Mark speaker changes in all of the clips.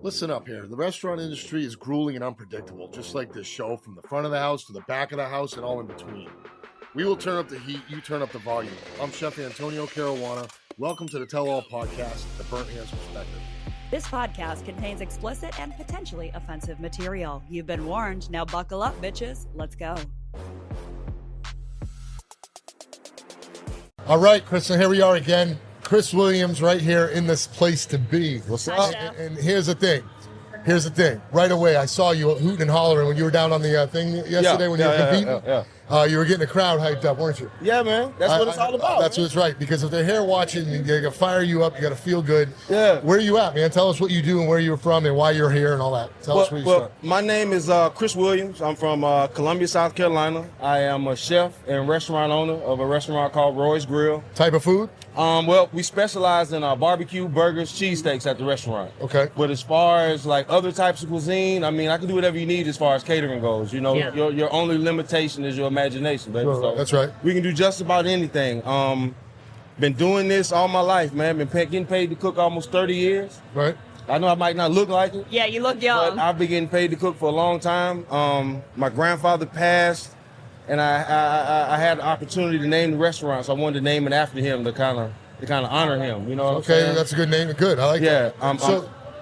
Speaker 1: Listen up here. The restaurant industry is grueling and unpredictable, just like this show, from the front of the house to the back of the house and all in between. We will turn up the heat, you turn up the volume. I'm Chef Antonio Caruana. Welcome to the Tell All Podcast, The Burnt Hands Perspective.
Speaker 2: This podcast contains explicit and potentially offensive material. You've been warned. Now buckle up, bitches. Let's go.
Speaker 1: All right, Kristen, here we are again. Chris Williams right here in this place to be.
Speaker 2: What's up?
Speaker 1: And here's the thing. Right away, I saw you hooting and hollering when you were down on the thing yesterday when you were competing. You were getting a crowd hyped up, weren't you?
Speaker 3: Yeah, man. That's what it's all about.
Speaker 1: That's what it's right. Because if they're here watching, you got to fire you up. You got to feel good.
Speaker 3: Yeah.
Speaker 1: Where are you at, man? Tell us what you do and where you're from and why you're here and all that. Tell us where you start.
Speaker 3: My name is Chris Williams. I'm from Columbia, South Carolina. I am a chef and restaurant owner of a restaurant called Roy's Grill.
Speaker 1: Type of food?
Speaker 3: We specialize in barbecue, burgers, cheesesteaks at the restaurant.
Speaker 1: Okay.
Speaker 3: But as far as like other types of cuisine, I mean, I can do whatever you need as far as catering goes. You know, your only limitation is your imagination, baby.
Speaker 1: Sure,
Speaker 3: So
Speaker 1: that's right.
Speaker 3: We can do just about anything. Been doing this all my life, man. Been getting paid to cook almost 30 years.
Speaker 1: Right.
Speaker 3: I know I might not look like it.
Speaker 2: Yeah, you look young.
Speaker 3: But I've been getting paid to cook for a long time. My grandfather passed, and I had the opportunity to name the restaurant, so I wanted to name it after him to kind of honor him. You know what I'm saying?
Speaker 1: Okay, that's a good name. Good, I like that.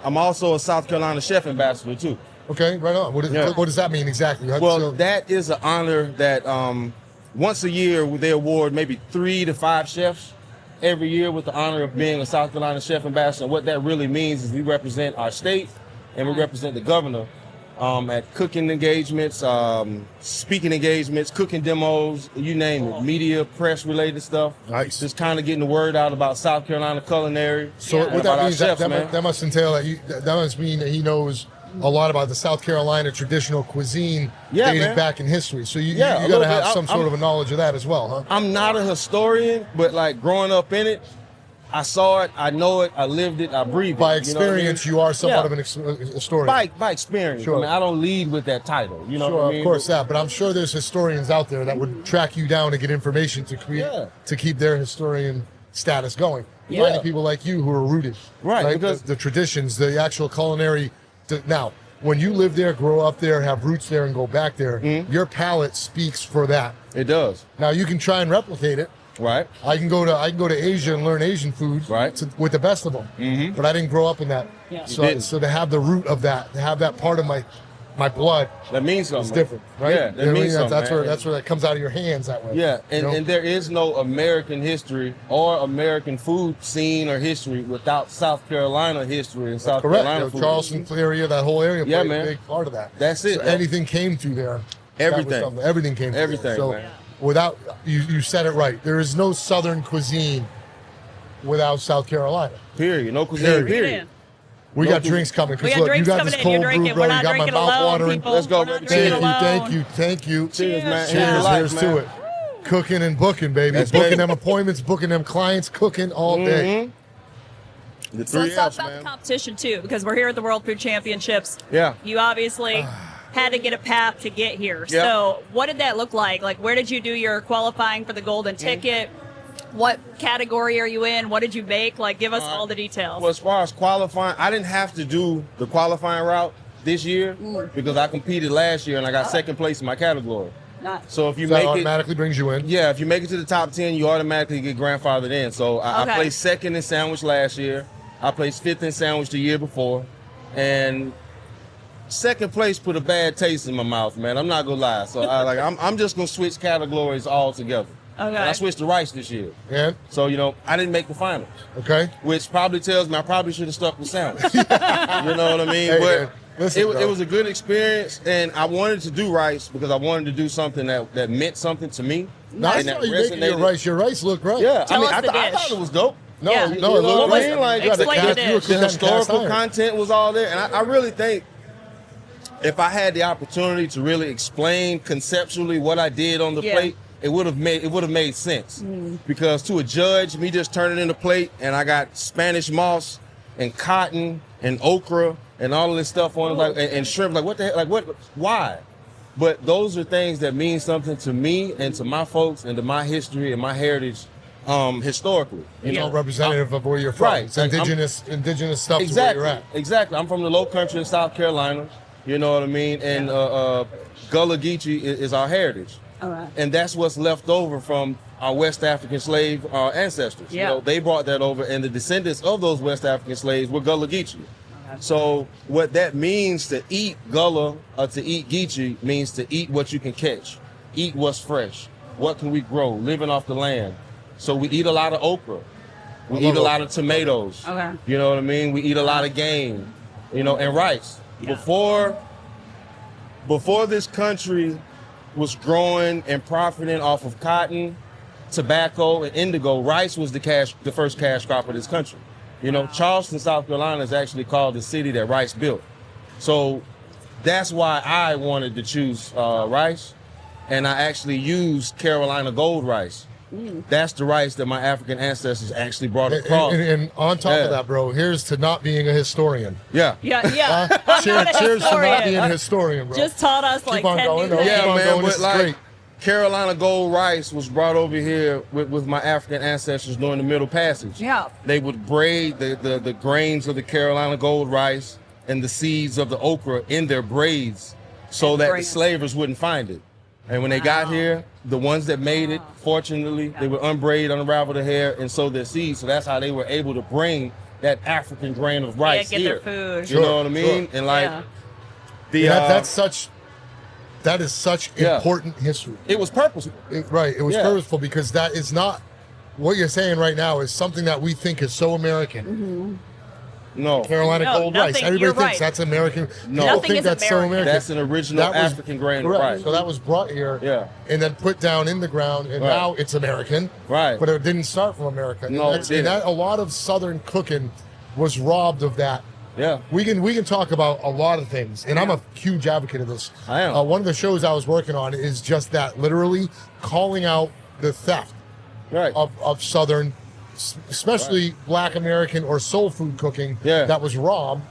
Speaker 3: I'm also a South Carolina chef ambassador too.
Speaker 1: Okay, right on. What does that mean exactly?
Speaker 3: That is an honor that once a year they award maybe 3 to 5 chefs every year with the honor of being a South Carolina chef ambassador. And what that really means is we represent our state and we represent the governor at cooking engagements, speaking engagements, cooking demos, you name it, media, press related stuff.
Speaker 1: Nice.
Speaker 3: Just kind of getting the word out about South Carolina culinary.
Speaker 1: So what that means, that must entail that must mean that he knows a lot about the South Carolina traditional cuisine dating back in history. So you got to have some sort of a knowledge of that as well, huh?
Speaker 3: I'm not a historian, but like growing up in it, I saw it, I know it, I lived it, I breathed it.
Speaker 1: By experience, you are somewhat of a historian.
Speaker 3: By experience.
Speaker 1: Sure.
Speaker 3: I mean, I don't lead with that title. You know what I mean?
Speaker 1: Of course but I'm sure there's historians out there that would track you down to get information to keep their historian status going. Finding people like you who are rooted.
Speaker 3: Right?
Speaker 1: Because the traditions, the actual culinary. Now, when you live there, grow up there, have roots there, and go back there, your palate speaks for that.
Speaker 3: It does.
Speaker 1: Now you can try and replicate it.
Speaker 3: Right.
Speaker 1: I can go to Asia and learn Asian food.
Speaker 3: Right.
Speaker 1: With the best of them. But I didn't grow up in that.
Speaker 2: Yeah.
Speaker 1: So to have the root of that, to have that part of my blood,
Speaker 3: that means something.
Speaker 1: It's different, right?
Speaker 3: Yeah, that means something.
Speaker 1: That's where that comes out of your hands that way.
Speaker 3: Yeah, and there is no American history or American food scene or history without South Carolina history and South Carolina food.
Speaker 1: Charleston area, that whole area played a big part of that.
Speaker 3: That's it.
Speaker 1: So anything came through there. Everything came through
Speaker 3: Everything,
Speaker 1: there. So
Speaker 3: man.
Speaker 1: without, you said it right. There is no Southern cuisine without South Carolina.
Speaker 3: Period. No cuisine, period.
Speaker 1: We got drinks coming.
Speaker 2: We got drinks coming in. You're drinking. We're not drinking alone, people.
Speaker 3: Let's go.
Speaker 1: Thank you.
Speaker 3: Cheers, man.
Speaker 1: Cheers to it. Cooking and booking, baby. Booking them appointments, booking them clients, cooking all day.
Speaker 3: The
Speaker 2: So
Speaker 3: three
Speaker 2: let's talk
Speaker 3: F's,
Speaker 2: about
Speaker 3: man.
Speaker 2: the competition too, because we're here at the World Food Championships.
Speaker 3: Yeah.
Speaker 2: You obviously had to get a path to get here.
Speaker 3: Yeah.
Speaker 2: So what did that look like? Like, where did you do your qualifying for the golden ticket? What category are you in? What did you make? Like, give us all the details.
Speaker 3: Well, as far as qualifying, I didn't have to do the qualifying route this year because I competed last year and I got second place in my category.
Speaker 2: Nice.
Speaker 3: So if you
Speaker 1: that
Speaker 3: make it,
Speaker 1: automatically brings you in.
Speaker 3: yeah, if you make it to the top 10, you automatically get grandfathered in. So I placed second in sandwich last year. I placed fifth in sandwich the year before, and second place put a bad taste in my mouth, man. I'm not gonna lie. So I'm just gonna switch categories altogether.
Speaker 2: Okay.
Speaker 3: And I switched to rice this year.
Speaker 1: Yeah.
Speaker 3: So, I didn't make the finals.
Speaker 1: Okay.
Speaker 3: Which probably tells me I probably should have stuck with sandwich. You know what I mean?
Speaker 1: Hey,
Speaker 3: but
Speaker 1: man, listen,
Speaker 3: it was a good experience, and I wanted to do rice because I wanted to do something that meant something to me.
Speaker 1: Nice.
Speaker 3: And that
Speaker 1: You making your rice. Your rice looked great.
Speaker 3: Yeah,
Speaker 2: Tell us
Speaker 3: I
Speaker 2: the
Speaker 3: thought
Speaker 2: dish.
Speaker 3: it was dope.
Speaker 1: No,
Speaker 2: Yeah.
Speaker 1: it looked
Speaker 3: what I
Speaker 1: great.
Speaker 3: mean? Like,
Speaker 2: Explain the dish.
Speaker 3: The historical content was all there, and I really think if I had the opportunity to really explain conceptually what I did on the plate, it would have made sense. Because to a judge, me just turning in the plate and I got Spanish moss and cotton and okra and all of this stuff on it, and shrimp, like what the heck, why? But those are things that mean something to me and to my folks and to my history and my heritage historically.
Speaker 1: It's all representative of where you're from.
Speaker 3: Right.
Speaker 1: It's indigenous stuff to
Speaker 3: Exactly.
Speaker 1: where you're at.
Speaker 3: Exactly. I'm from the Low Country in South Carolina. You know what I mean? And Gullah Geechee is our heritage.
Speaker 2: All right.
Speaker 3: And that's what's left over from our West African slave ancestors.
Speaker 2: Yeah.
Speaker 3: You know, they brought that over, and the descendants of those West African slaves were Gullah Geechee. So what that means to eat Gullah or to eat Geechee means to eat what you can catch, eat what's fresh, what can we grow, living off the land. So we eat a lot of okra, we eat a lot of tomatoes.
Speaker 2: Okay.
Speaker 3: You know what I mean? We eat a lot of game, you know, and rice.
Speaker 2: Yeah.
Speaker 3: Before this country was growing and profiting off of cotton, tobacco, and indigo, rice was the first cash crop of this country. You know, Charleston, South Carolina is actually called the city that rice built. So that's why I wanted to choose rice. And I actually used Carolina gold rice. That's the rice that my African ancestors actually brought across.
Speaker 1: And on top of that, bro, here's to not being a historian.
Speaker 3: Yeah.
Speaker 2: Yeah. I'm not a
Speaker 1: Cheers to not being
Speaker 2: historian.
Speaker 1: a historian, bro.
Speaker 2: Just taught us like
Speaker 1: on
Speaker 2: 10
Speaker 1: going,
Speaker 2: new
Speaker 1: no,
Speaker 2: things.
Speaker 1: keep on
Speaker 3: man,
Speaker 1: going,
Speaker 3: but
Speaker 1: this is
Speaker 3: like
Speaker 1: great.
Speaker 3: Carolina gold rice was brought over here with my African ancestors during the Middle Passage.
Speaker 2: Yeah.
Speaker 3: They would braid the grains of the Carolina gold rice and the seeds of the okra in their braids so that the slavers wouldn't find it. And when they got here, the ones that made it, fortunately, they would unbraid, unravel the hair, and sow their seeds. So that's how they were able to bring that African grain of rice
Speaker 2: get
Speaker 3: here.
Speaker 2: their food.
Speaker 3: You know what I mean? And like
Speaker 1: that is such important history.
Speaker 3: It was purposeful.
Speaker 1: It was purposeful because that is not what you're saying right now is something that we think is so American.
Speaker 3: No.
Speaker 1: Carolina gold rice. Everybody thinks that's American.
Speaker 3: No.
Speaker 1: People
Speaker 2: Nothing
Speaker 1: think
Speaker 2: is
Speaker 1: that's so
Speaker 2: American.
Speaker 1: American.
Speaker 3: That's an original African grain of rice.
Speaker 1: So that was brought here and then put down in the ground, and now it's American.
Speaker 3: Right.
Speaker 1: But it didn't start from America.
Speaker 3: No,
Speaker 1: and that a lot of Southern cooking was robbed of that.
Speaker 3: Yeah.
Speaker 1: We can talk about a lot of things, and I'm a huge advocate of this.
Speaker 3: I am.
Speaker 1: One of the shows I was working on is just that, literally calling out the theft of Southern, especially Black American or soul food cooking that was robbed,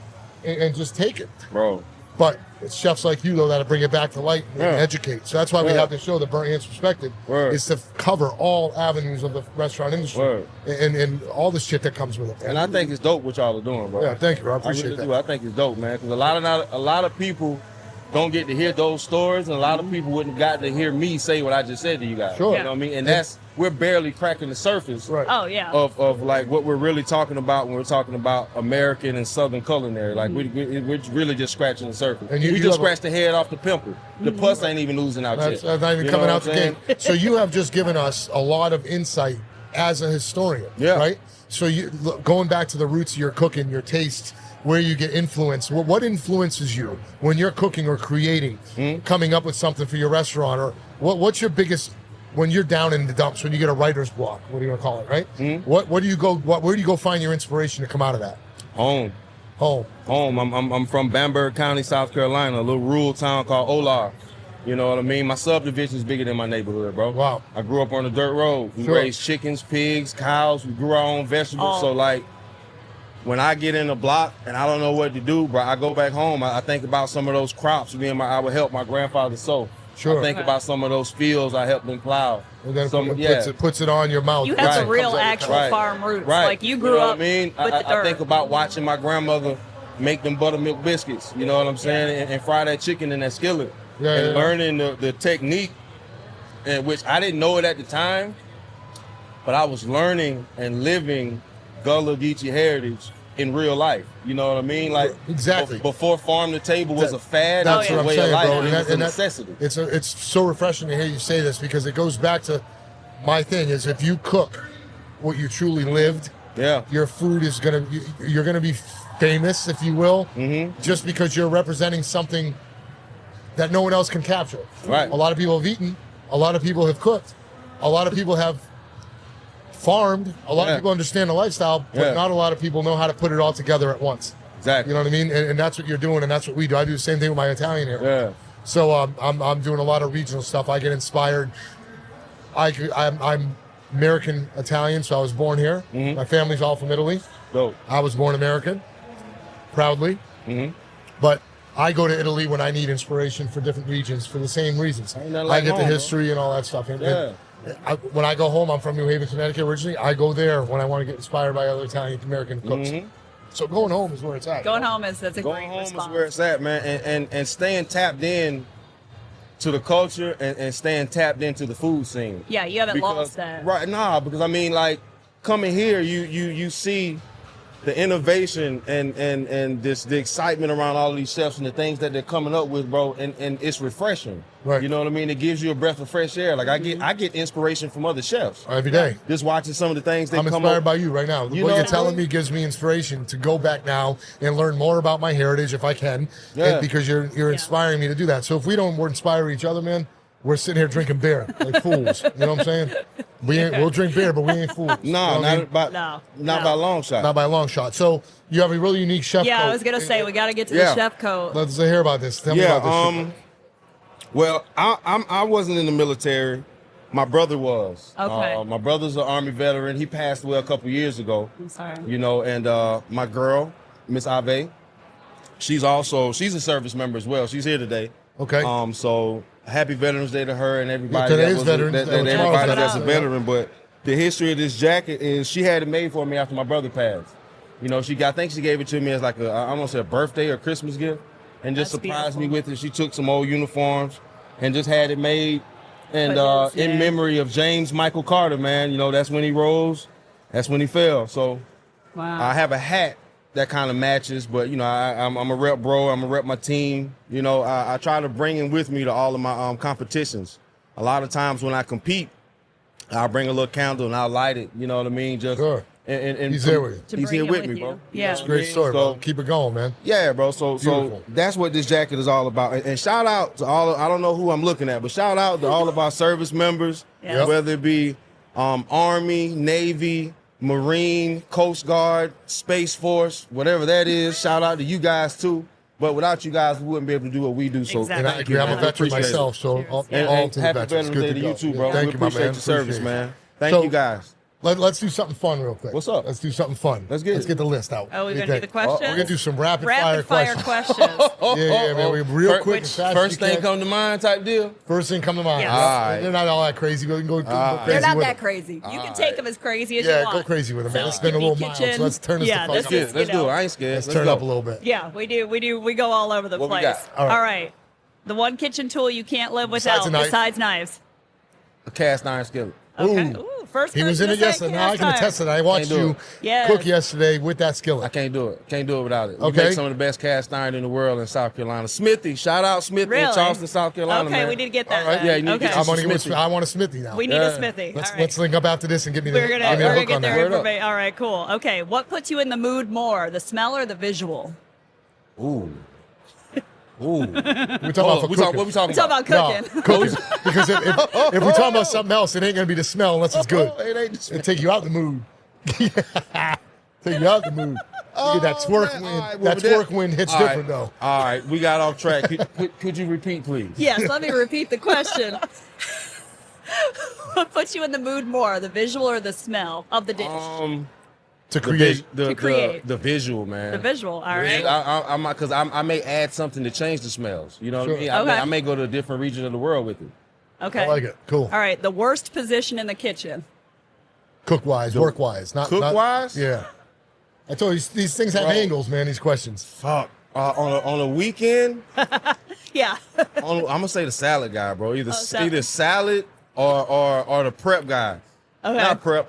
Speaker 1: and just take it.
Speaker 3: Bro.
Speaker 1: But it's chefs like you, though, that bring it back to light and educate. So that's why we have the show, The Burnt Ends Perspective, is to cover all avenues of the restaurant industry and all the shit that comes with it.
Speaker 3: And I think it's dope what y'all are doing, bro.
Speaker 1: Yeah, thank you, bro. I appreciate that.
Speaker 3: I think it's dope, man, because a lot of people don't get to hear those stories, and a lot of people wouldn't got to hear me say what I just said to you guys.
Speaker 1: Sure.
Speaker 3: You know what I mean? And we're barely cracking the surface of like what we're really talking about when we're talking about American and Southern culinary. Like we're really just scratching the surface. And we just scratched the head off the pimple. The pus ain't even losing out yet.
Speaker 1: That's not even coming out the gate. So you have just given us a lot of insight as a historian, right? So going back to the roots of your cooking, your taste, where you get influence. What influences you when you're cooking or creating, coming up with something for your restaurant, or what's your biggest, when you're down in the dumps, when you get a writer's block, what do you want to call it, right? Where do you go find your inspiration to come out of that?
Speaker 3: Home. I'm from Bamberg County, South Carolina, a little rural town called Olar. You know what I mean? My subdivision is bigger than my neighborhood, bro.
Speaker 1: Wow.
Speaker 3: I grew up on a dirt road. We raised chickens, pigs, cows. We grew our own vegetables. So like, when I get in a block and I don't know what to do, bro, I go back home. I think about some of those crops I would help my grandfather sow. I think about some of those fields I helped them plow.
Speaker 1: And then it puts it on your mouth.
Speaker 2: You have the real actual farm roots. Like you grew up with the dirt.
Speaker 3: I think about watching my grandmother make them buttermilk biscuits, you know what I'm saying, and fry that chicken in that skillet. Learning the technique, which I didn't know it at the time, but I was learning and living Gullah Geechee heritage in real life. You know what I mean? Like before farm to table was a fad,
Speaker 1: that's what
Speaker 3: a
Speaker 1: I'm
Speaker 3: way
Speaker 1: saying,
Speaker 3: of life,
Speaker 1: bro.
Speaker 3: and it was a necessity.
Speaker 1: It's so refreshing to hear you say this, because it goes back to my thing is, if you cook what you truly lived, your food is you're gonna be famous, if you will, just because you're representing something that no one else can capture.
Speaker 3: Right.
Speaker 1: A lot of people have eaten, a lot of people have cooked, a lot of people have farmed, a lot of people understand the lifestyle, but not a lot of people know how to put it all together at once.
Speaker 3: Exactly.
Speaker 1: You know what I mean? And that's what you're doing, and that's what we do. I do the same thing with my Italian here.
Speaker 3: Yeah.
Speaker 1: So I'm doing a lot of regional stuff. I get inspired. I'm American Italian, so I was born here. My family's all from Italy.
Speaker 3: Dope.
Speaker 1: I was born American, proudly. But I go to Italy when I need inspiration for different regions for the same reasons. I get the history and all that stuff. And When I go home, I'm from New Haven, Connecticut originally. I go there when I want to get inspired by other Italian American cooks. So going home is where it's at.
Speaker 2: Going home that's a
Speaker 3: Going
Speaker 2: great
Speaker 3: home
Speaker 2: response.
Speaker 3: is where it's at, man, and staying tapped in to the culture and staying tapped into the food scene.
Speaker 2: Yeah, you haven't lost that.
Speaker 3: Right, because I mean, like, coming here, you see the innovation and the excitement around all of these chefs and the things that they're coming up with, bro, and it's refreshing.
Speaker 1: Right.
Speaker 3: You know what I mean? It gives you a breath of fresh air. Like I get inspiration from other chefs.
Speaker 1: Every day.
Speaker 3: Just watching some of the things they
Speaker 1: I'm
Speaker 3: come
Speaker 1: inspired
Speaker 3: up.
Speaker 1: by you right now. What you're telling me gives me inspiration to go back now and learn more about my heritage if I can.
Speaker 3: Yeah.
Speaker 1: And because you're inspiring me to do that. So if we don't inspire each other, man, we're sitting here drinking beer like fools. You know what I'm saying? We'll drink beer, but we ain't fools.
Speaker 3: No,
Speaker 1: you know
Speaker 3: not by a long shot.
Speaker 1: Not by a long shot. So you have a really unique chef coat.
Speaker 2: Yeah, I was gonna say we got to get to the chef coat.
Speaker 1: Let's hear about this. Tell me about this.
Speaker 3: Well, I wasn't in the military. My brother was.
Speaker 2: Okay.
Speaker 3: My brother's an Army veteran. He passed away a couple years ago.
Speaker 2: I'm sorry.
Speaker 3: You know, and my girl, Miss Ave, she's a service member as well. She's here today.
Speaker 1: Okay.
Speaker 3: So happy Veterans Day to her and everybody.
Speaker 1: Today's Veterans Day.
Speaker 3: Everybody that's a veteran. But the history of this jacket is she had it made for me after my brother passed. You know, I think she gave it to me as like I don't want to say a birthday or Christmas gift, and just
Speaker 2: That's
Speaker 3: surprised
Speaker 2: beautiful.
Speaker 3: me with it. She took some old uniforms and just had it made, and
Speaker 2: Put his
Speaker 3: in
Speaker 2: name.
Speaker 3: memory of James Michael Carter, man. You know, that's when he rose, that's when he fell. So
Speaker 2: Wow.
Speaker 3: I have a hat that kind of matches, but you know, I'm a rep bro. I'm a rep my team. You know, I try to bring him with me to all of my competitions. A lot of times when I compete, I'll bring a little candle and I'll light it. You know what I mean? Just
Speaker 1: Sure.
Speaker 3: And
Speaker 1: He's there with you.
Speaker 2: To
Speaker 3: He's
Speaker 2: bring
Speaker 3: here
Speaker 2: him
Speaker 3: with
Speaker 2: with
Speaker 3: me,
Speaker 2: you.
Speaker 3: bro.
Speaker 2: Yeah.
Speaker 1: It's a great story, bro. Keep it going, man.
Speaker 3: Yeah, bro. So
Speaker 1: Beautiful.
Speaker 3: that's what this jacket is all about. And shout out to I don't know who I'm looking at, but shout out to all of our service members,
Speaker 2: Yes.
Speaker 3: whether it be Army, Navy, Marine, Coast Guard, Space Force, whatever that is. Shout out to you guys too. But without you guys, we wouldn't be able to do what we do. So
Speaker 2: Exactly.
Speaker 1: And I agree. I'm a
Speaker 3: man.
Speaker 1: veteran
Speaker 3: Appreciate it.
Speaker 1: myself, so all
Speaker 3: And
Speaker 1: to the
Speaker 3: happy
Speaker 1: veterans.
Speaker 3: Veterans
Speaker 1: Good
Speaker 3: Day
Speaker 1: to
Speaker 3: to
Speaker 1: go.
Speaker 3: you too,
Speaker 1: Yeah,
Speaker 3: bro.
Speaker 1: thank
Speaker 3: We
Speaker 1: you, my
Speaker 3: appreciate
Speaker 1: man.
Speaker 3: your service,
Speaker 1: Appreciate it.
Speaker 3: man. Thank
Speaker 1: So-
Speaker 3: you guys.
Speaker 1: Let's do something fun real quick.
Speaker 3: What's up?
Speaker 1: Let's do something fun.
Speaker 3: Let's get it.
Speaker 1: Let's get the list out.
Speaker 2: Oh, we're
Speaker 1: What do
Speaker 2: gonna
Speaker 1: you
Speaker 2: do the
Speaker 1: think?
Speaker 2: questions.
Speaker 1: We're gonna do some rapid
Speaker 2: Fire
Speaker 1: fire
Speaker 2: questions.
Speaker 1: Yeah, man. We're real quick and fast.
Speaker 3: First
Speaker 1: as you
Speaker 3: thing
Speaker 1: can.
Speaker 3: come to mind type deal.
Speaker 1: First thing come to mind.
Speaker 2: Yes.
Speaker 1: Yeah.
Speaker 3: Alright.
Speaker 1: They're not all that crazy. We can go crazy
Speaker 2: They're not
Speaker 1: with
Speaker 2: that
Speaker 1: them.
Speaker 2: crazy. You can take them as crazy as
Speaker 1: Yeah,
Speaker 2: you want.
Speaker 1: go crazy with them, man.
Speaker 2: So,
Speaker 1: Let's spend a
Speaker 2: Champi
Speaker 1: little miles.
Speaker 2: Kitchen.
Speaker 1: Let's turn this
Speaker 2: Yeah,
Speaker 1: to
Speaker 2: this
Speaker 1: fun.
Speaker 2: is-
Speaker 3: Let's
Speaker 2: you
Speaker 3: do it.
Speaker 2: know.
Speaker 3: I ain't scared.
Speaker 1: Let's
Speaker 3: Let's
Speaker 1: turn
Speaker 3: go.
Speaker 1: up a little bit.
Speaker 2: Yeah, we do. We go all over the
Speaker 3: What we
Speaker 2: place.
Speaker 3: got?
Speaker 1: All right.
Speaker 2: All right. The one kitchen tool you can't live
Speaker 1: Besides
Speaker 2: without,
Speaker 1: a knife.
Speaker 2: besides knives.
Speaker 3: A cast iron skillet.
Speaker 2: Okay.
Speaker 1: Ooh.
Speaker 2: Ooh, first
Speaker 1: He was
Speaker 2: person
Speaker 1: in
Speaker 2: to
Speaker 1: it
Speaker 2: say
Speaker 1: yesterday. Now I
Speaker 2: cast
Speaker 1: can
Speaker 2: iron.
Speaker 1: attest to that. I watched
Speaker 3: Can't do
Speaker 1: you
Speaker 3: it.
Speaker 2: Yes.
Speaker 1: cook yesterday with that
Speaker 3: I
Speaker 1: skillet.
Speaker 3: can't do it. Can't do it without it. We
Speaker 1: Okay.
Speaker 3: make some of the best cast iron in the world in South Carolina. Smithy, shout out Smithy in
Speaker 2: Really?
Speaker 3: Charleston, South Carolina.
Speaker 2: Okay,
Speaker 3: man.
Speaker 2: we need to get that.
Speaker 1: All right.
Speaker 2: then.
Speaker 3: Yeah, you need to
Speaker 2: okay.
Speaker 3: get
Speaker 1: I'm
Speaker 3: some
Speaker 1: gonna
Speaker 3: Smithy.
Speaker 1: I want a Smithy now.
Speaker 2: We need
Speaker 3: Yeah.
Speaker 2: a Smithy.
Speaker 1: Let's
Speaker 2: All right.
Speaker 1: let's link up after this and give me the
Speaker 2: We're
Speaker 1: give
Speaker 2: gonna,
Speaker 1: me
Speaker 2: we're
Speaker 1: the
Speaker 2: gonna
Speaker 1: hook
Speaker 2: get
Speaker 1: on
Speaker 2: their
Speaker 1: that.
Speaker 3: Word up.
Speaker 2: information. All right, cool. Okay, what puts you in the mood more, the smell or the visual?
Speaker 3: Ooh. Ooh.
Speaker 1: We're talking about for
Speaker 3: What we talking
Speaker 2: We're talking about
Speaker 1: No,
Speaker 2: cooking.
Speaker 1: cooking. Because if we're talking about something else, it ain't gonna be the smell unless it's good.
Speaker 3: It ain't the smell.
Speaker 1: It'll take you out the mood. Take you out the mood. You get that twerk
Speaker 3: man.
Speaker 1: wind.
Speaker 3: All right, well,
Speaker 1: that
Speaker 3: with that-
Speaker 1: twerk wind hits
Speaker 3: All right.
Speaker 1: different though.
Speaker 3: All right, we got off track. Could you repeat, please?
Speaker 2: Yes, let me repeat the question. What puts you in the mood more, the visual or the smell of the dish?
Speaker 1: To
Speaker 3: The,
Speaker 1: create.
Speaker 3: the
Speaker 2: create.
Speaker 3: the visual, man.
Speaker 2: The visual, all right.
Speaker 3: Because I may add something to change the smells. You know what
Speaker 1: Sure.
Speaker 3: I mean?
Speaker 2: Okay.
Speaker 3: I may go to a different region of the world with it.
Speaker 2: Okay.
Speaker 1: I like it. Cool.
Speaker 2: All right, the worst position in the kitchen.
Speaker 1: Cook wise, work wise, not
Speaker 3: Cook-wise?
Speaker 1: Yeah. I told you these things have
Speaker 3: Bro.
Speaker 1: angles, man. These questions.
Speaker 3: Fuck. On a weekend,
Speaker 2: Yeah.
Speaker 3: I'm gonna say the salad guy, bro. Either
Speaker 2: salad.
Speaker 3: salad or the prep guy.
Speaker 2: Okay.
Speaker 3: Not prep.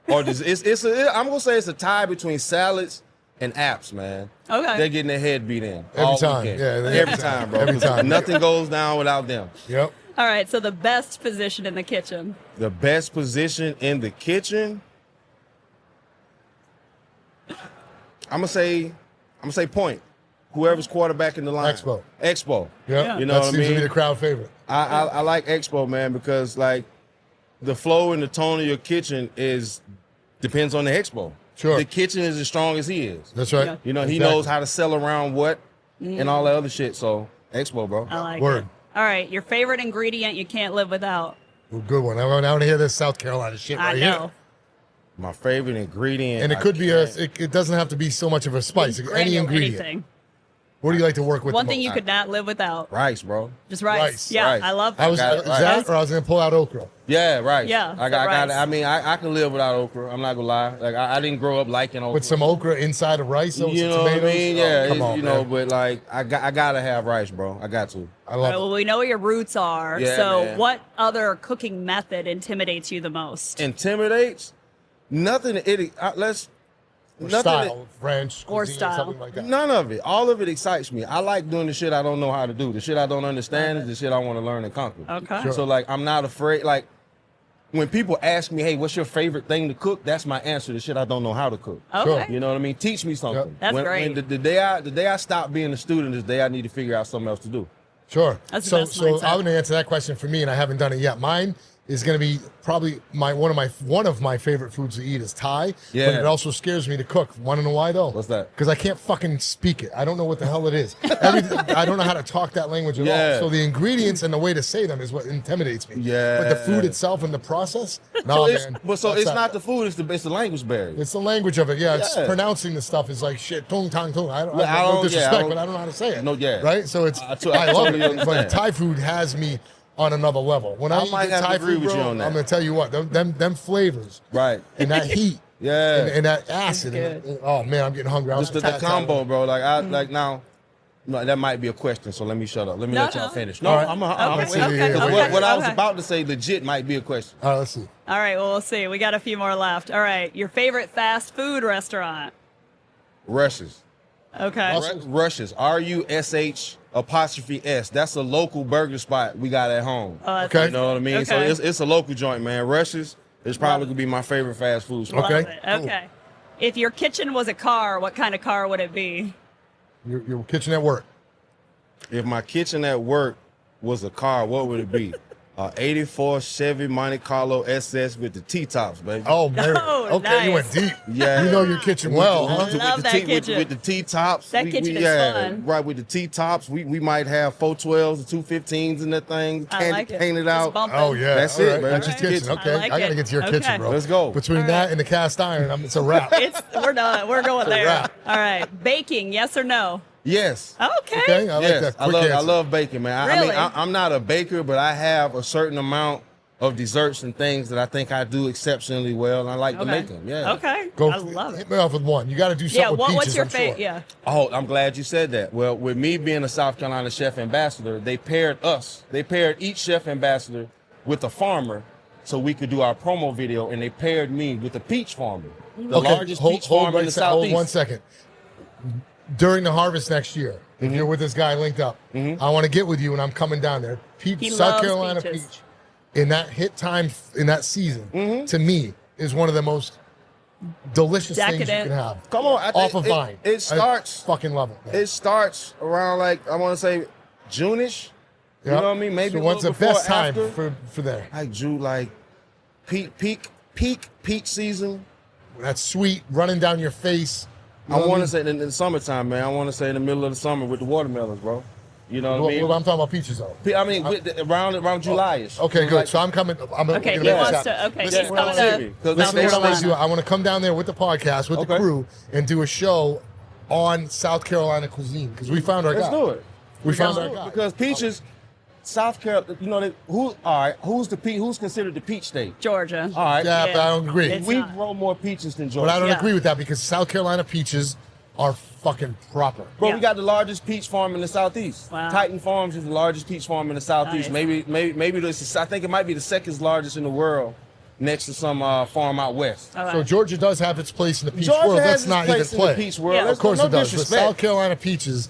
Speaker 3: Or this, I'm gonna say it's a tie between salads and apps, man.
Speaker 2: Okay.
Speaker 3: They're getting their head beat in
Speaker 1: Every
Speaker 3: all
Speaker 1: time.
Speaker 3: weekend.
Speaker 1: Yeah,
Speaker 3: every time, bro.
Speaker 1: every
Speaker 3: 'Cause
Speaker 1: time.
Speaker 3: Nothing goes down without them.
Speaker 1: Yep.
Speaker 2: All right, so the best position in the kitchen.
Speaker 3: The best position in the kitchen. I'm gonna say point. Whoever's quarterback in the line.
Speaker 1: Expo.
Speaker 3: Expo.
Speaker 1: Yep.
Speaker 2: Yeah.
Speaker 3: You know
Speaker 1: that
Speaker 3: what I
Speaker 1: seems to
Speaker 3: mean?
Speaker 1: be the crowd favorite.
Speaker 3: I like Expo, man, because like the flow and the tone of your kitchen depends on the Expo.
Speaker 1: Sure.
Speaker 3: The kitchen is as strong as he is.
Speaker 1: That's right.
Speaker 2: Yeah.
Speaker 3: You know, he
Speaker 1: Exactly.
Speaker 3: knows how to sell around what and all that other shit. So Expo, bro.
Speaker 2: I like
Speaker 1: Word.
Speaker 2: it. All right, your favorite ingredient you can't live without.
Speaker 1: Ooh, good one. I want to hear this South Carolina shit
Speaker 2: I
Speaker 1: right
Speaker 2: know.
Speaker 1: here.
Speaker 3: My favorite ingredient.
Speaker 1: And it could be it doesn't have to be so much of a spice. Any
Speaker 2: Granule,
Speaker 1: ingredient.
Speaker 2: anything.
Speaker 1: What do you like to work with?
Speaker 2: One
Speaker 1: the
Speaker 2: thing
Speaker 1: most?
Speaker 2: you could not live without.
Speaker 3: Rice, bro.
Speaker 2: Just rice.
Speaker 1: Rice.
Speaker 2: Yeah,
Speaker 3: Rice.
Speaker 2: I love
Speaker 1: I was,
Speaker 3: Got it,
Speaker 1: is
Speaker 3: right.
Speaker 1: that, or I was gonna pull out okra.
Speaker 3: Yeah, rice.
Speaker 2: Yeah,
Speaker 3: I
Speaker 2: rice.
Speaker 3: I mean, I can live without okra. I'm not gonna lie. Like I didn't grow up liking okra.
Speaker 1: With some okra inside of rice, though, with
Speaker 3: You
Speaker 1: some
Speaker 3: know what I
Speaker 1: tomatoes.
Speaker 3: mean?
Speaker 1: Oh,
Speaker 3: Yeah,
Speaker 1: come on,
Speaker 3: you know,
Speaker 1: man.
Speaker 3: but like I gotta have rice, bro. I got to.
Speaker 1: I
Speaker 2: All
Speaker 1: love
Speaker 2: right,
Speaker 1: it.
Speaker 2: well, we know what your roots are.
Speaker 3: Yeah,
Speaker 2: so,
Speaker 3: man.
Speaker 2: what other cooking method intimidates you the most?
Speaker 3: Intimidates? Nothing. Let's.
Speaker 1: Or
Speaker 3: Nothing.
Speaker 1: style, French,
Speaker 2: Or
Speaker 1: cuisine,
Speaker 2: style.
Speaker 1: something like that.
Speaker 3: None of it. All of it excites me. I like doing the shit I don't know how to do. The shit I don't understand is the shit I want to learn and conquer.
Speaker 2: Okay.
Speaker 1: Sure.
Speaker 3: So like I'm not afraid. Like when people ask me, "Hey, what's your favorite thing to cook?" That's my answer. The shit I don't know how to cook.
Speaker 2: Okay.
Speaker 3: You know what I mean? Teach me something.
Speaker 1: Yep.
Speaker 2: That's
Speaker 3: when,
Speaker 2: great.
Speaker 3: When the day I stop being a student is the day I need to figure out something else to do.
Speaker 1: Sure.
Speaker 2: That's the
Speaker 1: so
Speaker 2: best
Speaker 1: so
Speaker 2: mindset.
Speaker 1: I'm going to answer that question for me, and I haven't done it yet. Mine is going to be probably one of my favorite foods to eat is Thai.
Speaker 3: Yeah.
Speaker 1: But it also scares me to cook. Want to know why though?
Speaker 3: What's that?
Speaker 1: Because I can't fucking speak it. I don't know what the hell it is. I don't know how to talk that language at
Speaker 3: Yeah.
Speaker 1: all. So the ingredients and the way to say them is what intimidates me.
Speaker 3: Yeah.
Speaker 1: But the food itself and the process, no, man.
Speaker 3: It's
Speaker 1: That's
Speaker 3: not the food. It's the language barrier.
Speaker 1: It's the language of it. Yeah, it's
Speaker 3: Yeah.
Speaker 1: pronouncing the stuff is like shit. Tung tang tung. I
Speaker 3: Look, I
Speaker 1: no
Speaker 3: don't-
Speaker 1: disrespect,
Speaker 3: yeah, I don't-
Speaker 1: but I don't know how to say it.
Speaker 3: No, yeah.
Speaker 1: Right. So it's
Speaker 3: I
Speaker 1: I love
Speaker 3: totally
Speaker 1: it. But
Speaker 3: understand.
Speaker 1: Thai food has me on another level. When I
Speaker 3: I
Speaker 1: eat
Speaker 3: might
Speaker 1: the
Speaker 3: have to
Speaker 1: Thai
Speaker 3: agree
Speaker 1: food,
Speaker 3: with
Speaker 1: bro,
Speaker 3: you on that.
Speaker 1: I'm gonna tell you what. Them flavors
Speaker 3: Right.
Speaker 1: and that heat.
Speaker 3: Yeah.
Speaker 1: And that acid.
Speaker 2: Good.
Speaker 1: Oh man, I'm getting hungry. I was
Speaker 3: Just the
Speaker 1: fat
Speaker 3: combo,
Speaker 1: time.
Speaker 3: bro. Like like now. No, that might be a question, so let me shut up. Let me
Speaker 2: No,
Speaker 3: let y'all
Speaker 2: no.
Speaker 3: finish. No,
Speaker 1: All right.
Speaker 3: I'm
Speaker 2: Okay,
Speaker 3: wait.
Speaker 2: okay,
Speaker 3: 'Cause
Speaker 2: okay,
Speaker 3: what I was
Speaker 2: okay.
Speaker 3: about to say legit might be a question.
Speaker 1: All right, let's see.
Speaker 2: All right, well, we'll see. We got a few more left. All right, your favorite fast food restaurant?
Speaker 3: Rushes.
Speaker 2: Okay.
Speaker 3: Rushes. RUSH''S. That's a local burger spot we got at home.
Speaker 1: Okay.
Speaker 3: You know what I mean? So
Speaker 2: Okay.
Speaker 3: it's a local joint, man. Rushes is probably gonna be my favorite fast food spot.
Speaker 1: Okay.
Speaker 2: Love it. Okay. If your kitchen was a car, what kind of car would it be?
Speaker 1: Your kitchen at work.
Speaker 3: If my kitchen at work was a car, what would it be? 84 Chevy Monte Carlo SS with the T-tops, baby.
Speaker 1: Oh man.
Speaker 2: Oh,
Speaker 1: okay, you
Speaker 2: nice.
Speaker 1: went deep.
Speaker 3: Yeah.
Speaker 1: You know your kitchen well, huh?
Speaker 2: Love that kitchen.
Speaker 3: With the T-tops.
Speaker 2: That kitchen is fun.
Speaker 3: Right, with the T-tops. We might have 412s and 215s in that thing.
Speaker 2: I like it.
Speaker 3: Painted
Speaker 2: Just
Speaker 3: out.
Speaker 2: bump
Speaker 1: Oh yeah,
Speaker 3: That's
Speaker 1: all
Speaker 3: it,
Speaker 1: right.
Speaker 3: man.
Speaker 1: That's your
Speaker 3: All
Speaker 1: kitchen.
Speaker 3: right.
Speaker 1: Okay,
Speaker 2: I like
Speaker 1: I gotta
Speaker 2: it.
Speaker 1: get to your
Speaker 2: Okay.
Speaker 1: kitchen, bro.
Speaker 3: Let's go.
Speaker 1: Between
Speaker 2: All
Speaker 1: that
Speaker 2: right.
Speaker 1: and the cast iron, it's a wrap.
Speaker 2: We're done. We're going there.
Speaker 1: wrap.
Speaker 2: All right. Baking, yes or no?
Speaker 3: Yes.
Speaker 2: Okay.
Speaker 1: Okay, I like
Speaker 3: Yes.
Speaker 1: that.
Speaker 3: I
Speaker 1: Quick
Speaker 3: love
Speaker 1: answer.
Speaker 3: baking, man. I
Speaker 2: Really?
Speaker 3: mean, I'm not a baker, but I have a certain amount of desserts and things that I think I do exceptionally well, and I like to
Speaker 2: Okay.
Speaker 3: make them. Yeah.
Speaker 2: Okay.
Speaker 1: Go.
Speaker 2: I love it.
Speaker 1: Hit me off with one. You got to do something
Speaker 2: Yeah.
Speaker 1: with
Speaker 2: What's
Speaker 1: peaches,
Speaker 2: your
Speaker 1: I'm sure.
Speaker 2: favorite? Yeah.
Speaker 3: Oh, I'm glad you said that. Well, with me being a South Carolina chef ambassador, they paired each chef ambassador with a farmer so we could do our promo video, and they paired me with a peach farmer, the largest peach farm in the Southeast.
Speaker 1: Hold 1 second. During the harvest next year, if you're with this guy linked up, I want to get with you, and I'm coming down there.
Speaker 2: He
Speaker 1: South
Speaker 2: loves
Speaker 1: Carolina
Speaker 2: peaches.
Speaker 1: peach in that hit time in that season, to me, is one of the most delicious things you
Speaker 2: Decadent.
Speaker 1: can have.
Speaker 3: Come on,
Speaker 1: Off of vine.
Speaker 3: It starts.
Speaker 1: I fucking love it. Man.
Speaker 3: It starts around like I want to say June-ish. You
Speaker 1: Yep.
Speaker 3: know what I mean? Maybe
Speaker 1: So
Speaker 3: a
Speaker 1: what's the
Speaker 3: little before,
Speaker 1: best time
Speaker 3: after.
Speaker 1: for there?
Speaker 3: Like June, like peak season.
Speaker 1: That's sweet, running down your face. You
Speaker 3: I
Speaker 1: know what
Speaker 3: want
Speaker 1: mean?
Speaker 3: to say in the summertime, man. I want to say in the middle of the summer with the watermelons, bro. You know what I mean?
Speaker 1: Well, I'm talking about peaches though.
Speaker 3: I mean, around July-ish.
Speaker 1: Okay, good.
Speaker 3: Like-
Speaker 1: So I'm coming. I'm
Speaker 2: Okay,
Speaker 1: gonna
Speaker 2: he
Speaker 1: make
Speaker 2: wants
Speaker 1: this
Speaker 2: to.
Speaker 1: happen.
Speaker 2: Okay,
Speaker 1: Listen
Speaker 2: he's
Speaker 1: what I
Speaker 2: coming
Speaker 1: wanna
Speaker 2: to.
Speaker 3: do. Because
Speaker 1: Listen
Speaker 2: South
Speaker 1: to what I want to do.
Speaker 2: Carolina.
Speaker 1: I want to come down there with the podcast, with the
Speaker 3: Okay.
Speaker 1: crew, and do a show on South Carolina cuisine because we found our
Speaker 3: Let's
Speaker 1: guy.
Speaker 3: do it.
Speaker 1: We found
Speaker 3: Let's
Speaker 1: our
Speaker 3: do it.
Speaker 1: guy.
Speaker 3: Because peaches, South Carolina, you know, all right, who's considered the peach state?
Speaker 2: Georgia.
Speaker 3: All right.
Speaker 1: Yeah,
Speaker 2: Yeah.
Speaker 1: but I don't agree.
Speaker 2: It's
Speaker 3: We
Speaker 2: not.
Speaker 3: grow more peaches than Georgia.
Speaker 1: But I don't
Speaker 2: Yeah.
Speaker 1: agree with that because South Carolina peaches are fucking proper.
Speaker 3: Bro,
Speaker 2: Yeah.
Speaker 3: we got the largest peach farm in the Southeast.
Speaker 2: Wow.
Speaker 3: Titan Farms is the largest peach farm in the Southeast.
Speaker 2: Nice.
Speaker 3: Maybe this. I think it might be the second largest in the world, next to some farm out west.
Speaker 2: All right.
Speaker 1: So Georgia does have its place in the peach
Speaker 3: Georgia
Speaker 1: world.
Speaker 3: has
Speaker 1: Let's
Speaker 3: its
Speaker 1: not
Speaker 3: place
Speaker 1: even
Speaker 3: in
Speaker 1: play.
Speaker 3: the peach world.
Speaker 2: Yeah.
Speaker 3: Let's
Speaker 1: Of course
Speaker 3: no
Speaker 1: it does. But
Speaker 3: disrespect.
Speaker 1: South Carolina peaches,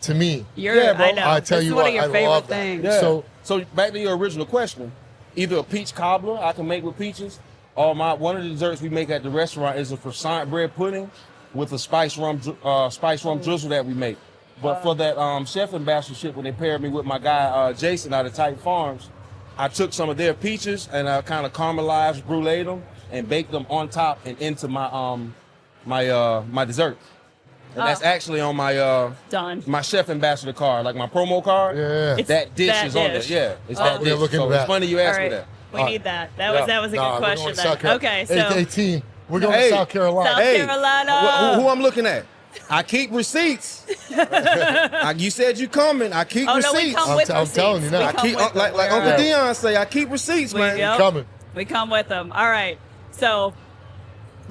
Speaker 1: to me,
Speaker 2: You're,
Speaker 3: bro.
Speaker 2: I know.
Speaker 1: I tell
Speaker 2: this
Speaker 1: you
Speaker 2: is one
Speaker 1: what,
Speaker 2: of your
Speaker 1: I
Speaker 2: favorite
Speaker 1: love that.
Speaker 2: things.
Speaker 3: Yeah.
Speaker 1: So-
Speaker 3: So back to your original question, either a peach cobbler I can make with peaches, or one of the desserts we make at the restaurant is a croissant bread pudding with a spice rum drizzle that we make. But for that chef ambassadorship, when they paired me with my guy Jason out of Titan Farms, I took some of their peaches and I kind of caramelized, bruleed them, and baked them on top and into my my dessert. And that's actually on my
Speaker 2: Done.
Speaker 3: my chef ambassador card, like my promo card.
Speaker 1: Yeah.
Speaker 2: It's
Speaker 3: That dish
Speaker 2: that
Speaker 3: is on there.
Speaker 2: dish.
Speaker 3: Yeah, it's
Speaker 2: Oh.
Speaker 3: that
Speaker 1: We're
Speaker 3: dish.
Speaker 1: looking
Speaker 3: So
Speaker 1: at
Speaker 3: it's
Speaker 1: that.
Speaker 3: funny you
Speaker 2: All
Speaker 3: asked
Speaker 2: right.
Speaker 3: for that.
Speaker 2: We
Speaker 1: All
Speaker 2: need
Speaker 1: right.
Speaker 2: that. That was a
Speaker 1: Nah,
Speaker 2: good question.
Speaker 1: we're going to
Speaker 2: Then.
Speaker 1: South Carolina.
Speaker 2: Okay, so
Speaker 1: Hey, team, we're going
Speaker 2: Hey.
Speaker 1: to South Carolina.
Speaker 2: South Carolina.
Speaker 3: Who I'm looking at? I keep receipts. You said you coming. I keep
Speaker 2: Oh,
Speaker 3: receipts.
Speaker 2: no, we come with
Speaker 1: I'm
Speaker 2: receipts.
Speaker 1: telling you now.
Speaker 2: We
Speaker 3: I
Speaker 2: come
Speaker 3: keep
Speaker 2: with
Speaker 3: like
Speaker 2: them.
Speaker 3: Uncle Dion say. I keep receipts, man.
Speaker 2: Yep.
Speaker 1: Coming.
Speaker 2: We come with them. All right. So,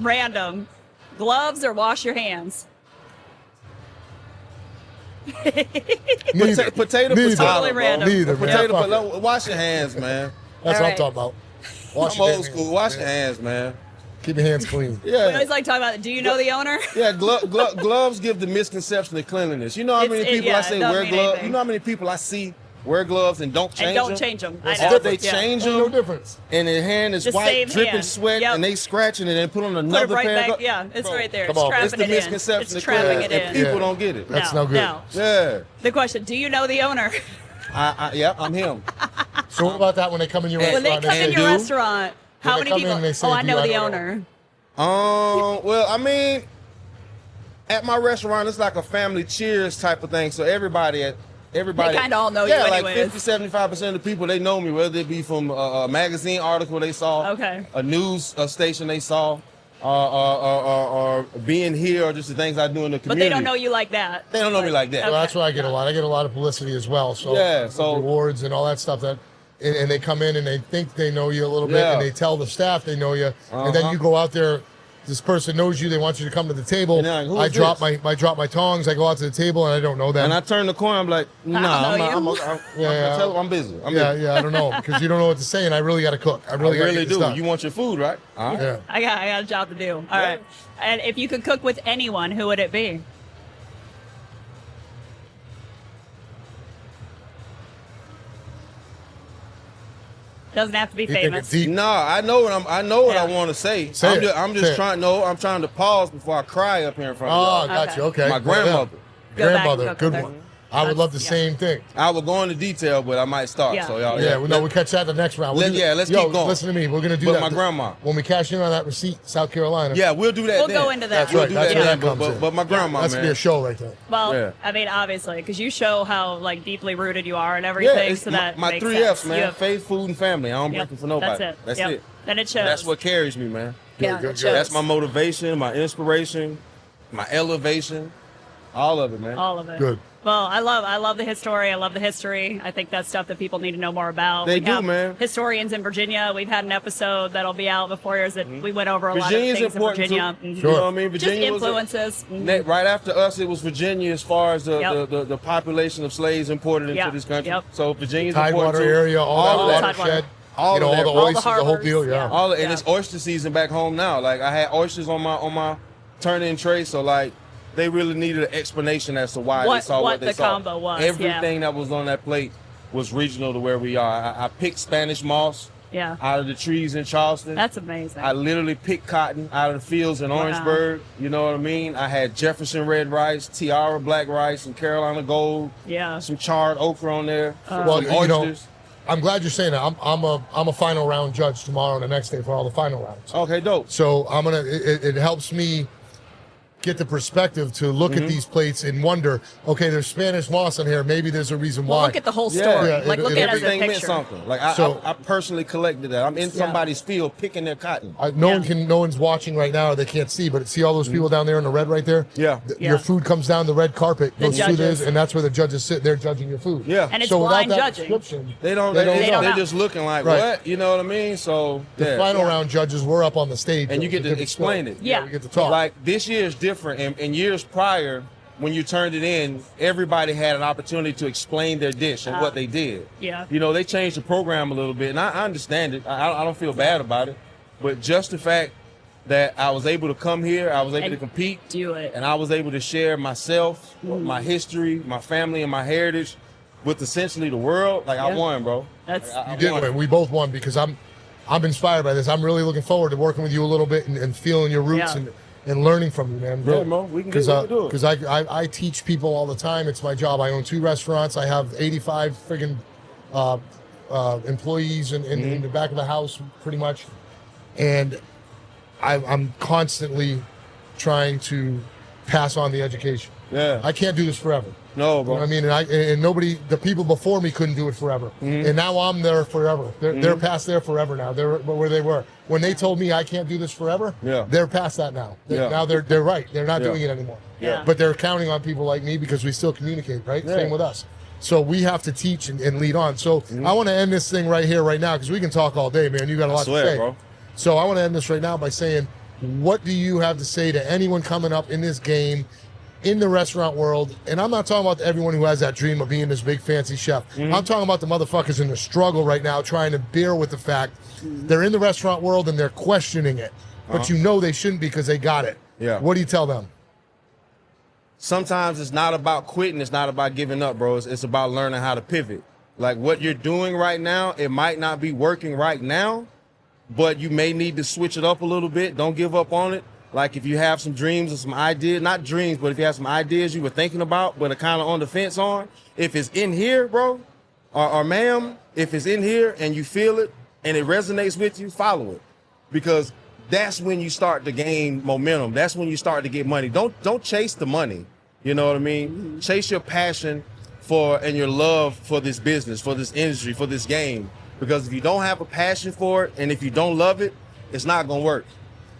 Speaker 2: random. Gloves or wash your hands?
Speaker 1: Neither.
Speaker 3: Potato,
Speaker 1: Neither.
Speaker 2: Totally random.
Speaker 1: Neither, man.
Speaker 3: Potato,
Speaker 1: Fuck it.
Speaker 3: but wash your hands, man.
Speaker 1: That's
Speaker 2: All
Speaker 1: what
Speaker 2: right.
Speaker 1: I'm talking about. Wash
Speaker 3: I'm
Speaker 1: your
Speaker 3: old
Speaker 1: damn
Speaker 3: school.
Speaker 1: hands,
Speaker 3: Wash
Speaker 1: man.
Speaker 3: your hands, man.
Speaker 1: Keep your hands clean.
Speaker 2: We
Speaker 3: Yeah.
Speaker 2: always like talking about, do you know the owner?
Speaker 3: Yeah, gloves give the misconception of cleanliness. You know how many people I say
Speaker 2: it don't
Speaker 3: wear
Speaker 2: mean
Speaker 3: gloves?
Speaker 2: anything.
Speaker 3: You know how many people I see wear gloves and don't change
Speaker 2: And don't
Speaker 3: them?
Speaker 2: change them. I
Speaker 1: That's
Speaker 2: know.
Speaker 3: Or they
Speaker 2: Yeah.
Speaker 3: change
Speaker 1: Ain't no
Speaker 3: them
Speaker 1: difference.
Speaker 3: and their hand is
Speaker 2: The
Speaker 3: white,
Speaker 2: same
Speaker 3: dripping
Speaker 2: hand.
Speaker 3: sweat,
Speaker 2: Yep.
Speaker 3: and they scratching it and put on
Speaker 2: Put
Speaker 3: another
Speaker 2: it right
Speaker 3: pair of
Speaker 2: back.
Speaker 3: gloves.
Speaker 2: Yeah, it's
Speaker 3: Bro,
Speaker 2: right there.
Speaker 1: come
Speaker 2: It's
Speaker 1: on.
Speaker 2: trapping
Speaker 3: It's the
Speaker 2: it in.
Speaker 3: misconception
Speaker 2: It's
Speaker 3: of
Speaker 2: trapping
Speaker 3: cleanliness,
Speaker 2: it
Speaker 3: and
Speaker 2: in.
Speaker 3: people
Speaker 1: Yeah.
Speaker 3: don't get it.
Speaker 1: That's
Speaker 2: No,
Speaker 1: no good.
Speaker 2: no.
Speaker 3: Yeah.
Speaker 2: The question, do you know the owner?
Speaker 3: Yeah, I'm him.
Speaker 1: So what about that when they come in your
Speaker 2: When they
Speaker 1: restaurant?
Speaker 2: come in
Speaker 1: say,
Speaker 2: your
Speaker 3: do?
Speaker 2: restaurant, how
Speaker 1: When they
Speaker 2: many
Speaker 1: come
Speaker 2: people?
Speaker 1: in, they say,
Speaker 2: Oh, I
Speaker 1: "Do
Speaker 2: know
Speaker 1: I
Speaker 2: the
Speaker 1: know the
Speaker 2: owner.
Speaker 3: Well, I mean, at my restaurant, it's like a family cheers type of thing. So everybody.
Speaker 2: They kinda all know you
Speaker 3: yeah, like
Speaker 2: anyways.
Speaker 3: 50-75% of the people, they know me, whether it be from a magazine article they saw,
Speaker 2: Okay.
Speaker 3: a news station they saw, or being here, or just the things I do in the community.
Speaker 2: But they don't know you like that.
Speaker 3: They don't know me like that.
Speaker 1: Well, that's what I get a lot. I get a lot of publicity as well. So
Speaker 3: Yeah, so-
Speaker 1: rewards and all that stuff and they come in and they think they know you a little bit
Speaker 3: Yeah.
Speaker 1: and they tell the staff they know you and then
Speaker 3: Uh-huh.
Speaker 1: you go out there. This person knows you. They want you to come to the table.
Speaker 3: And they're like, "Who
Speaker 1: I
Speaker 3: is
Speaker 1: drop
Speaker 3: this?"
Speaker 1: my tongs. I go out to the table and I don't know them.
Speaker 3: And I turn the corner, I'm like, nah,
Speaker 2: know
Speaker 3: I'm not.
Speaker 2: you.
Speaker 1: Yeah.
Speaker 3: Tell them I'm busy. I'm
Speaker 1: yeah,
Speaker 3: busy.
Speaker 1: yeah, I don't know because you don't know what to say and I really got to cook. I
Speaker 3: I
Speaker 1: really, gotta
Speaker 3: really
Speaker 1: get this
Speaker 3: do.
Speaker 1: done.
Speaker 3: You want your food, right? All right.
Speaker 1: Yeah.
Speaker 2: I got a job to do. All
Speaker 3: Yeah.
Speaker 2: right. And if you could cook with anyone, who would it be? Doesn't have to be
Speaker 1: You think
Speaker 2: famous.
Speaker 1: it's deep?
Speaker 3: No, I know what I
Speaker 2: Yeah.
Speaker 3: want to say.
Speaker 1: Say it.
Speaker 3: I'm
Speaker 1: Say
Speaker 3: just
Speaker 1: it.
Speaker 3: trying. No, I'm trying to pause before I cry up here in front
Speaker 1: Oh,
Speaker 3: of
Speaker 1: got
Speaker 2: Okay.
Speaker 1: you. Okay.
Speaker 3: My grandmother.
Speaker 2: Go back and
Speaker 1: Grandmother.
Speaker 2: cook
Speaker 1: Good
Speaker 2: with her.
Speaker 1: one. I would love the
Speaker 2: Yeah.
Speaker 1: same thing.
Speaker 3: you. I will go into detail, but I might start.
Speaker 2: Yeah.
Speaker 3: So y'all.
Speaker 1: Yeah, well, no, we'll catch that the next round. We'll
Speaker 3: Let's
Speaker 1: yo,
Speaker 3: keep going.
Speaker 1: Listen to me. We're gonna do
Speaker 3: But
Speaker 1: that.
Speaker 3: my grandma.
Speaker 1: When we cash in on that receipt, South Carolina.
Speaker 3: Yeah, we'll do that.
Speaker 2: We'll
Speaker 3: then.
Speaker 2: go into that.
Speaker 1: That's
Speaker 3: We'll
Speaker 1: right.
Speaker 3: do
Speaker 1: That's
Speaker 3: that
Speaker 1: where
Speaker 3: then,
Speaker 1: that comes in.
Speaker 3: but my grandma,
Speaker 1: That's
Speaker 3: man.
Speaker 1: be a show right there.
Speaker 2: Well,
Speaker 3: Yeah.
Speaker 2: I mean, obviously, because you show how like deeply rooted you are and
Speaker 3: Yeah,
Speaker 2: everything.
Speaker 3: it's
Speaker 2: So that
Speaker 3: my
Speaker 2: makes
Speaker 3: 3
Speaker 2: sense.
Speaker 3: F's, man.
Speaker 2: Yep.
Speaker 3: Faith, food, and family. I don't
Speaker 2: Yep.
Speaker 3: break it for nobody.
Speaker 2: That's it.
Speaker 3: That's
Speaker 2: Yep.
Speaker 3: it.
Speaker 2: And it shows.
Speaker 3: That's what carries me, man.
Speaker 2: Yeah,
Speaker 1: Good,
Speaker 2: it
Speaker 1: good.
Speaker 2: shows.
Speaker 3: That's my motivation, my inspiration, my elevation, all of it, man.
Speaker 2: All of it.
Speaker 1: Good.
Speaker 2: Well, I love the history. I love the history. I think that's stuff that people need to know more about.
Speaker 3: They
Speaker 2: We
Speaker 3: do,
Speaker 2: have
Speaker 3: man.
Speaker 2: Historians in Virginia. We've had an episode that'll be out before yours that we went over a lot of
Speaker 3: Virginia's
Speaker 2: things in
Speaker 3: important
Speaker 2: Virginia.
Speaker 3: too.
Speaker 2: Mhm.
Speaker 1: Sure.
Speaker 3: You know what I mean?
Speaker 2: Just
Speaker 3: Virginia was
Speaker 2: influences. Mhm.
Speaker 3: right after us, it was Virginia as far as
Speaker 2: Yep.
Speaker 3: the population of slaves imported into
Speaker 2: Yep.
Speaker 3: this country.
Speaker 2: Yep.
Speaker 3: So Virginia's important
Speaker 1: Tidewater
Speaker 3: too.
Speaker 1: area, all that
Speaker 3: of
Speaker 1: watershed.
Speaker 3: All
Speaker 1: you know,
Speaker 3: of
Speaker 1: all
Speaker 3: that.
Speaker 1: the
Speaker 3: All the
Speaker 1: oysters, the whole
Speaker 2: harbors,
Speaker 1: deal. Yeah.
Speaker 2: yeah.
Speaker 3: All of, and
Speaker 2: Yeah.
Speaker 3: it's oyster season back home now. Like I had oysters on my turn-in tray, so like they really needed an explanation as to why
Speaker 2: What-
Speaker 3: they saw
Speaker 2: what
Speaker 3: what they
Speaker 2: the
Speaker 3: saw.
Speaker 2: combo was,
Speaker 3: Everything that was on that plate was regional to where we are. I picked Spanish moss
Speaker 2: Yeah.
Speaker 3: out of the trees in Charleston.
Speaker 2: That's amazing.
Speaker 3: I literally picked cotton out of the fields in
Speaker 2: Wow.
Speaker 3: Orangeburg. You know what I mean? I had Jefferson red rice, Tiara black rice, and Carolina gold.
Speaker 2: Yeah.
Speaker 3: Some charred okra on there.
Speaker 1: Well,
Speaker 3: some
Speaker 1: you know,
Speaker 3: oysters.
Speaker 1: I'm glad you're saying that. I'm a final round judge tomorrow and the next day for all the final rounds.
Speaker 3: Okay, dope.
Speaker 1: So I'm gonna. It helps me get the perspective to look
Speaker 3: Mm-hmm.
Speaker 1: at these plates and wonder, okay, there's Spanish moss in here. Maybe there's a reason
Speaker 2: Well,
Speaker 1: why.
Speaker 2: look at the whole
Speaker 3: Yeah.
Speaker 2: story.
Speaker 1: Yeah,
Speaker 2: like, look
Speaker 1: it-
Speaker 2: at it as a
Speaker 3: Everything meant
Speaker 2: picture.
Speaker 3: something. Like
Speaker 1: So-
Speaker 3: I personally collected that. I'm in somebody's field picking their cotton.
Speaker 1: No one's watching right now. They can't see, but see all those people down there in the red right there.
Speaker 3: Yeah.
Speaker 2: Yeah.
Speaker 1: Your food comes down the red carpet,
Speaker 2: The
Speaker 1: goes through
Speaker 2: judges.
Speaker 1: this, and that's where the judges sit. They're judging your food.
Speaker 3: Yeah.
Speaker 2: And it's
Speaker 1: so without
Speaker 2: blind
Speaker 1: that
Speaker 2: judging.
Speaker 1: description,
Speaker 3: They don't.
Speaker 1: They don't
Speaker 3: They're
Speaker 2: know.
Speaker 3: just looking like
Speaker 1: Right.
Speaker 3: what? You know what I mean? So
Speaker 1: the
Speaker 3: yeah.
Speaker 1: final round judges, we're up on the stage,
Speaker 3: And you
Speaker 1: It's a
Speaker 3: get to
Speaker 1: different
Speaker 3: explain
Speaker 1: story.
Speaker 3: it.
Speaker 2: Yeah.
Speaker 1: We get to talk.
Speaker 3: Like this year is different. In years prior, when you turned it in, everybody had an opportunity to explain their dish and what they did.
Speaker 2: Yeah.
Speaker 3: You know, they changed the program a little bit, and I understand it. I don't feel bad about it. But just the fact that I was able to come here, I was able
Speaker 2: And
Speaker 3: to compete,
Speaker 2: do it.
Speaker 3: and I was able to share myself, my history, my family, and my heritage with essentially the world. Like I
Speaker 2: Yeah.
Speaker 3: won, bro.
Speaker 2: That's-
Speaker 3: I
Speaker 1: You did
Speaker 3: won.
Speaker 1: win. We both won because I'm inspired by this. I'm really looking forward to working with you a little bit and feeling your roots
Speaker 2: Yeah.
Speaker 1: and learning from you, man.
Speaker 3: Yeah, Mo, we can do it.
Speaker 1: Because I teach people all the time. It's my job. I own 2 restaurants. I have 85 friggin' employees in the back of the house, pretty much. And I'm constantly trying to pass on the education.
Speaker 3: Yeah.
Speaker 1: I can't do this forever.
Speaker 3: No, bro.
Speaker 1: You know what I mean? And nobody, the people before me couldn't do it forever. And now I'm there forever. They're past there forever now. They're where they were. When they told me I can't do this forever, they're past that now. Now they're right. They're not doing it anymore.
Speaker 2: Yeah.
Speaker 1: But they're counting on people like me because we still communicate, right? Same with us. So we have to teach and lead on. So I want to end this thing right here, right now, because we can talk all day, man. You got a lot to say.
Speaker 3: Bro.
Speaker 1: So I want to end this right now by saying, what do you have to say to anyone coming up in this game, in the restaurant world? And I'm not talking about everyone who has that dream of being this big fancy chef. I'm talking about the motherfuckers in the struggle right now, trying to bear with the fact they're in the restaurant world and they're questioning it. But you know they shouldn't because they got it.
Speaker 3: Yeah.
Speaker 1: What do you tell them?
Speaker 3: Sometimes it's not about quitting. It's not about giving up, bro. It's about learning how to pivot. Like what you're doing right now, it might not be working right now, but you may need to switch it up a little bit. Don't give up on it. Like if you have some dreams or some ideas, not dreams, but if you have some ideas you were thinking about, but are kind of on the fence on, if it's in here, bro, or ma'am, if it's in here and you feel it and it resonates with you, follow it. Because that's when you start to gain momentum. That's when you start to get money. Don't chase the money. You know what I mean? Chase your passion for and your love for this business, for this industry, for this game. Because if you don't have a passion for it and if you don't love it, it's not gonna work.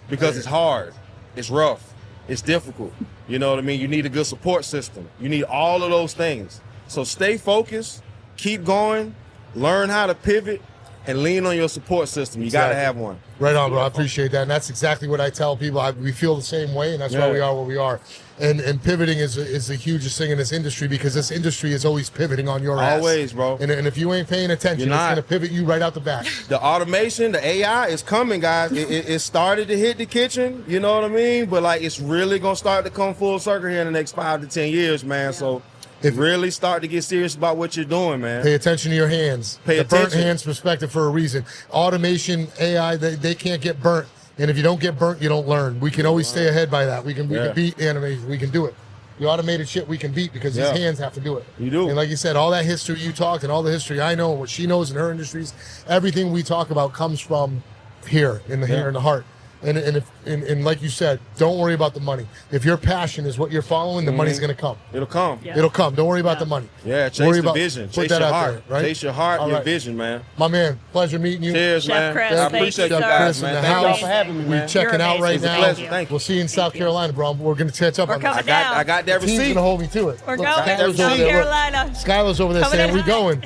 Speaker 3: Because it's hard, it's rough, it's difficult. You know what I mean? You need a good support system. You need all of those things. So stay focused, keep going, learn how to pivot, and lean on your support system. You gotta have one.
Speaker 1: Right on, bro. I appreciate that. And that's exactly what I tell people. We feel the same way, and that's why we are where we are. And pivoting is the hugest thing in this industry because this industry is always pivoting on your ass.
Speaker 3: Always, bro.
Speaker 1: And if you ain't paying attention, it's going to pivot you right out the back.
Speaker 3: The automation, the AI is coming, guys. It started to hit the kitchen, you know what I mean? But, like, it's really going to start to come full circle here in the next 5 to 10 years, man. Yeah. So really start to get serious about what you're doing, man.
Speaker 1: Pay attention to your hands.
Speaker 3: Pay
Speaker 1: the
Speaker 3: attention.
Speaker 1: Burnt hands perspective for a reason. Automation, AI, they can't get burnt. And if you don't get burnt, you don't learn. We can always stay ahead by that. We can beat animation. We can do it. The automated shit we can beat because these hands have to do it.
Speaker 3: You do.
Speaker 1: And like you said, all that history you talked and all the history I know and what she knows in her industries, everything we talk about comes from here in the heart. And like you said, don't worry about the money. If your passion is what you're following, the money's going to come.
Speaker 3: It'll come.
Speaker 2: Yeah.
Speaker 1: It'll come. Don't worry about the money.
Speaker 3: Yeah, chase the vision. Chase your heart.
Speaker 1: There, right?
Speaker 3: Chase your heart and your vision, man.
Speaker 1: My man, pleasure meeting you.
Speaker 3: Cheers,
Speaker 2: Chef
Speaker 3: man.
Speaker 2: Chris,
Speaker 3: I appreciate you
Speaker 2: thank you,
Speaker 3: guys,
Speaker 2: sir.
Speaker 3: man.
Speaker 1: In the
Speaker 3: Thank y'all
Speaker 1: house.
Speaker 3: for having me, man.
Speaker 1: We're checking out right
Speaker 2: amazing.
Speaker 1: now.
Speaker 3: Thank you.
Speaker 1: We'll see you in South Carolina, bro. We're going to catch up
Speaker 2: We're
Speaker 1: on
Speaker 2: coming
Speaker 1: that.
Speaker 2: down.
Speaker 3: I got that
Speaker 1: The team's
Speaker 3: receipt.
Speaker 1: going to hold me to it.
Speaker 2: We're
Speaker 1: Look,
Speaker 2: going to
Speaker 1: Skylar's
Speaker 2: South
Speaker 1: over there.
Speaker 2: Carolina.
Speaker 1: Skylar's over there
Speaker 2: Coming
Speaker 1: saying,
Speaker 2: in
Speaker 1: we
Speaker 2: hot.
Speaker 1: going.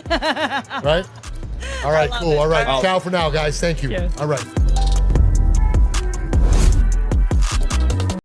Speaker 1: Right? All right,
Speaker 2: love
Speaker 1: cool.
Speaker 2: it.
Speaker 1: All right.
Speaker 2: All right.
Speaker 1: Ciao for now, guys. Thank you.
Speaker 2: Cheers.
Speaker 1: All right.